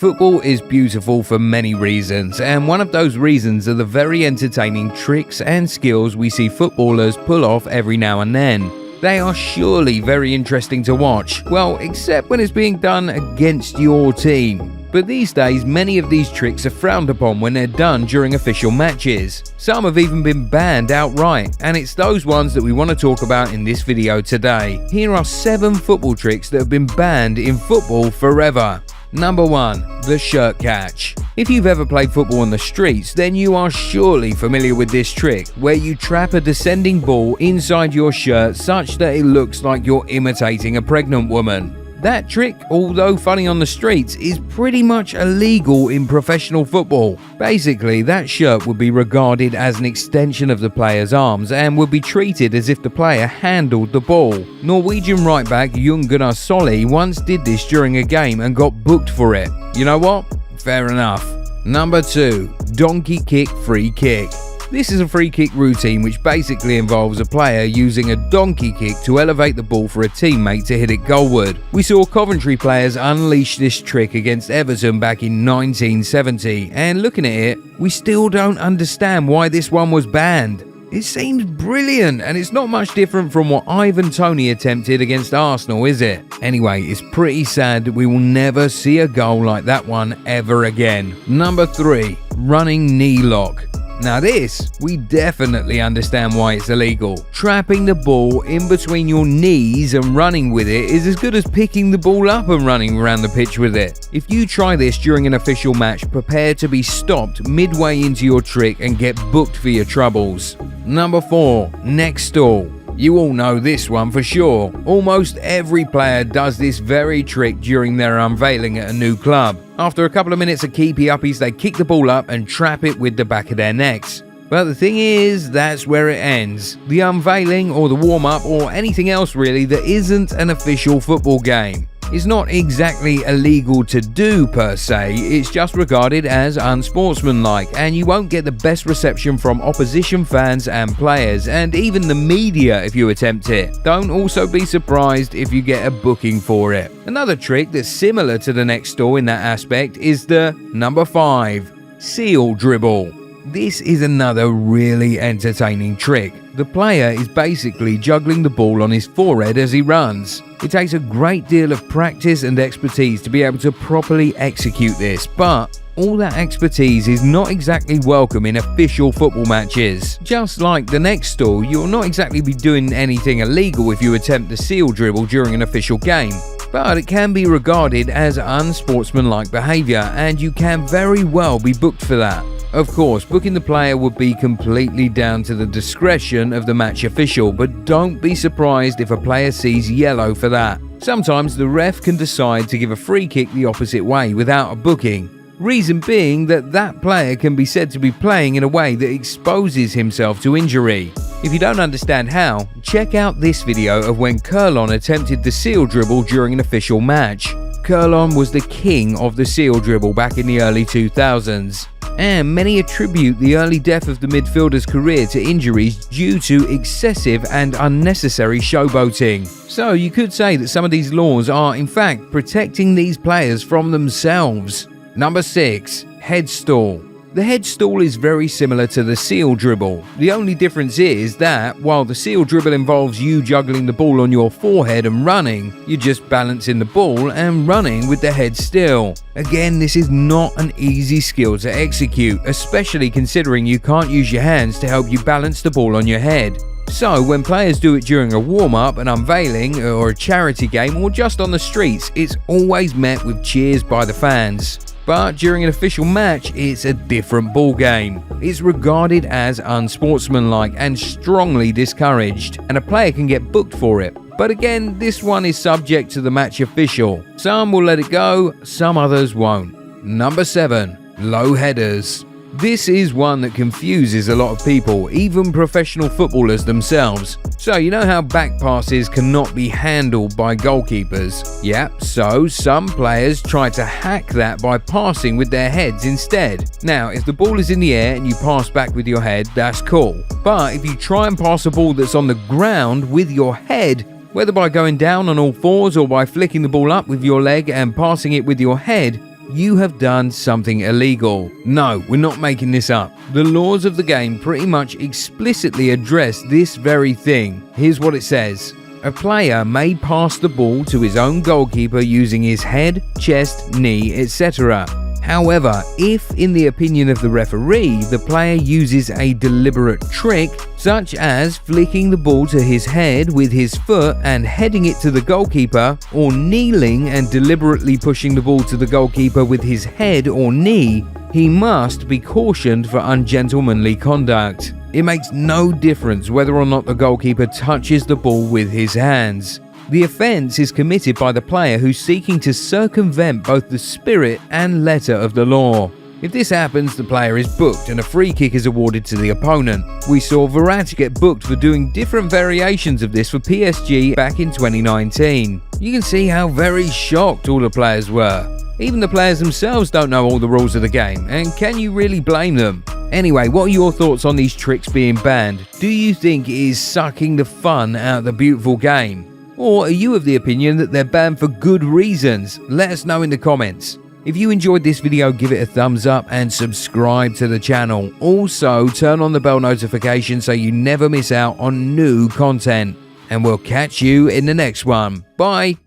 Football is beautiful for many reasons, and one of those reasons are the very entertaining tricks and skills we see footballers pull off every now and then. They are surely very interesting to watch, well, except when it's being done against your team. But these days, many of these tricks are frowned upon when they're done during official matches. Some have even been banned outright, and it's those ones that we want to talk about in this video today. Here are 7 football tricks that have been banned in football forever. Number 1. The shirt catch. If you've ever played football on the streets, then you are surely familiar with this trick, where you trap a descending ball inside your shirt such that it looks like you're imitating a pregnant woman. That trick, although funny on the streets, is pretty much illegal in professional football. Basically, that shirt would be regarded as an extension of the player's arms and would be treated as if the player handled the ball. Norwegian right back Jon Gunnar Solli once did this during a game and got booked for it. You know what? Fair enough. Number 2. Donkey kick free kick. This is a free kick routine which basically involves a player using a donkey kick to elevate the ball for a teammate to hit it goalward. We saw Coventry players unleash this trick against Everton back in 1970, and looking at it, we still don't understand why this one was banned. It seems brilliant, and it's not much different from what Ivan Toney attempted against Arsenal, is it? Anyway, it's pretty sad that we will never see a goal like that one ever again. Number 3. Running knee lock. Now this, we definitely understand why it's illegal. Trapping the ball in between your knees and running with it is as good as picking the ball up and running around the pitch with it. If you try this during an official match, prepare to be stopped midway into your trick and get booked for your troubles. Number 4. Neck stall. You all know this one for sure. Almost every player does this very trick during their unveiling at a new club. After a couple of minutes of keepy-uppies, they kick the ball up and trap it with the back of their necks. But the thing is, that's where it ends. The unveiling or the warm-up or anything else really that isn't an official football game. It's not exactly illegal to do per se, it's just regarded as unsportsmanlike, and you won't get the best reception from opposition fans and players, and even the media if you attempt it. Don't also be surprised if you get a booking for it. Another trick that's similar to the neck stall in that aspect is the number 5. Seal dribble. This is another really entertaining trick. The player is basically juggling the ball on his forehead as he runs. It takes a great deal of practice and expertise to be able to properly execute this, but all that expertise is not exactly welcome in official football matches. Just like the neck stall, you'll not exactly be doing anything illegal if you attempt the seal dribble during an official game. But it can be regarded as unsportsmanlike behaviour, and you can very well be booked for that. Of course, booking the player would be completely down to the discretion of the match official, but don't be surprised if a player sees yellow for that. Sometimes the ref can decide to give a free kick the opposite way without a booking. Reason being that player can be said to be playing in a way that exposes himself to injury. If you don't understand how, check out this video of when Kurlon attempted the seal dribble during an official match. Kurlon was the king of the seal dribble back in the early 2000s. And many attribute the early death of the midfielder's career to injuries due to excessive and unnecessary showboating. So you could say that some of these laws are in fact protecting these players from themselves. Number 6. Head stall. The head stall is very similar to the seal dribble. The only difference is that while the seal dribble involves you juggling the ball on your forehead and running, you're just balancing the ball and running with the head still. Again, this is not an easy skill to execute, especially considering you can't use your hands to help you balance the ball on your head. So when players do it during a warm-up, an unveiling, or a charity game, or just on the streets, it's always met with cheers by the fans. But during an official match, it's a different ballgame. It's regarded as unsportsmanlike and strongly discouraged, and a player can get booked for it. But again, this one is subject to the match official. Some will let it go, some others won't. Number 7. Low headers. This is one that confuses a lot of people, even professional footballers themselves. So you know how back passes cannot be handled by goalkeepers? Yep, so some players try to hack that by passing with their heads instead. Now, if the ball is in the air and you pass back with your head, that's cool. But if you try and pass a ball that's on the ground with your head, whether by going down on all fours or by flicking the ball up with your leg and passing it with your head, you have done something illegal. No, we're not making this up. The laws of the game pretty much explicitly address this very thing. Here's what it says. A player may pass the ball to his own goalkeeper using his head, chest, knee, etc. However, if, in the opinion of the referee, the player uses a deliberate trick, such as flicking the ball to his head with his foot and heading it to the goalkeeper, or kneeling and deliberately pushing the ball to the goalkeeper with his head or knee, he must be cautioned for ungentlemanly conduct. It makes no difference whether or not the goalkeeper touches the ball with his hands. The offence is committed by the player who's seeking to circumvent both the spirit and letter of the law. If this happens, the player is booked and a free kick is awarded to the opponent. We saw Verratti get booked for doing different variations of this for PSG back in 2019. You can see how very shocked all the players were. Even the players themselves don't know all the rules of the game, and can you really blame them? Anyway, what are your thoughts on these tricks being banned? Do you think it is sucking the fun out of the beautiful game? Or are you of the opinion that they're banned for good reasons? Let us know in the comments. If you enjoyed this video, give it a thumbs up and subscribe to the channel. Also, turn on the bell notification so you never miss out on new content. And we'll catch you in the next one. Bye!